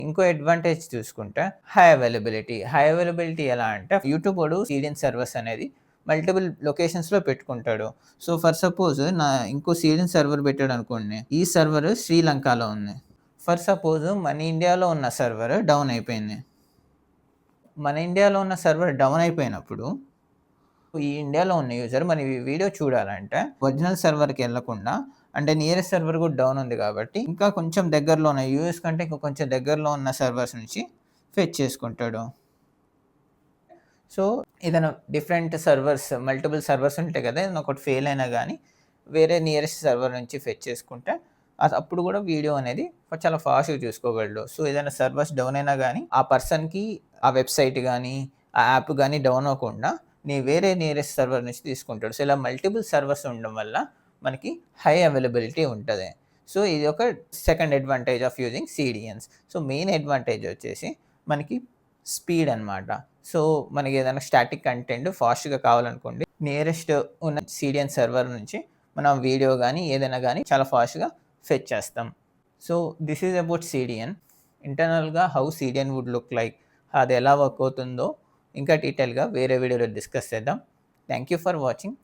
ఇంకో అడ్వాంటేజ్ చూసుకుంటే high availability ఎలా అంటే యూట్యూబ్ వాడు సీడీఎన్ సర్వర్స్ అనేది మల్టిపుల్ లొకేషన్స్‌లో పెట్టుకుంటాడు. సో, ఫర్ సపోజ్ ఇంకో సీడీఎన్ సర్వర్ పెట్టాడనుకోండి. ఈ సర్వర్ శ్రీలంకలో ఉంది. ఫర్ సపోజ్ మన ఇండియాలో ఉన్న సర్వర్ డౌన్ అయిపోయింది. మన ఇండియాలో ఉన్న సర్వర్ డౌన్ అయిపోయినప్పుడు ఈ ఇండియాలో ఉన్న యూజర్ మన ఈ వీడియో చూడాలంటే ఒరిజినల్ సర్వర్‌కెళ్ళకుండా అంటే నియరెస్ట్ సర్వర్ కూడా డౌన్ ఉంది కాబట్టి ఇంకా కొంచెం దగ్గరలో ఉన్న యూఎస్ కంటే ఇంకా కొంచెం దగ్గరలో ఉన్న సర్వర్స్ నుంచి ఫెచ్ చేసుకుంటాడు. సో, ఏదైనా డిఫరెంట్ సర్వర్స్ మల్టిపుల్ సర్వర్స్ ఉంటాయి కదా! ఏదైనా ఒకటి ఫెయిల్ అయినా గానీ వేరే నియరెస్ట్ సర్వర్ నుంచి ఫెచ్ చేసుకుంటే అప్పుడు కూడా వీడియో అనేది చాలా ఫాస్ట్‌గా చూసుకోగలడు. సో, ఏదైనా సర్వర్స్ డౌన్ అయినా గానీ ఆ పర్సన్‌కి ఆ వెబ్‌సైట్ గానీ, ఆ యాప్ గానీ డౌన్ అవ్వకుండా వేరే నియరెస్ట్ సర్వర్ నుంచి తీసుకుంటాడు. సో, ఇలా మల్టిపుల్ సర్వర్స్ ఉండడం వల్ల మనకి హై అవైలబిలిటీ ఉంటది. సో, ఇది ఒక second advantage of using CDNs. So, main advantage వచ్చేసి మనకి స్పీడ్ అనమాట. సో, మనకి ఏదైనా స్టాటిక్ కంటెంట్ ఫాస్ట్‌గా కావాలనుకోండి, నియరెస్ట్ ఉన్న సీడీఎన్ సర్వర్ నుంచి మనం వీడియో గానీ, ఏదైనా గానీ చాలా ఫాస్ట్‌గా ఫెచ్ చేస్తాం. So, this is about CDN. ఇంటర్నల్‌గా how CDN would look like అది ఎలా వర్క్ అవుతుందో ఇంకా డీటెయిల్‌గా వేరే వీడియోలో డిస్కస్ చేద్దాం. Thank you for watching.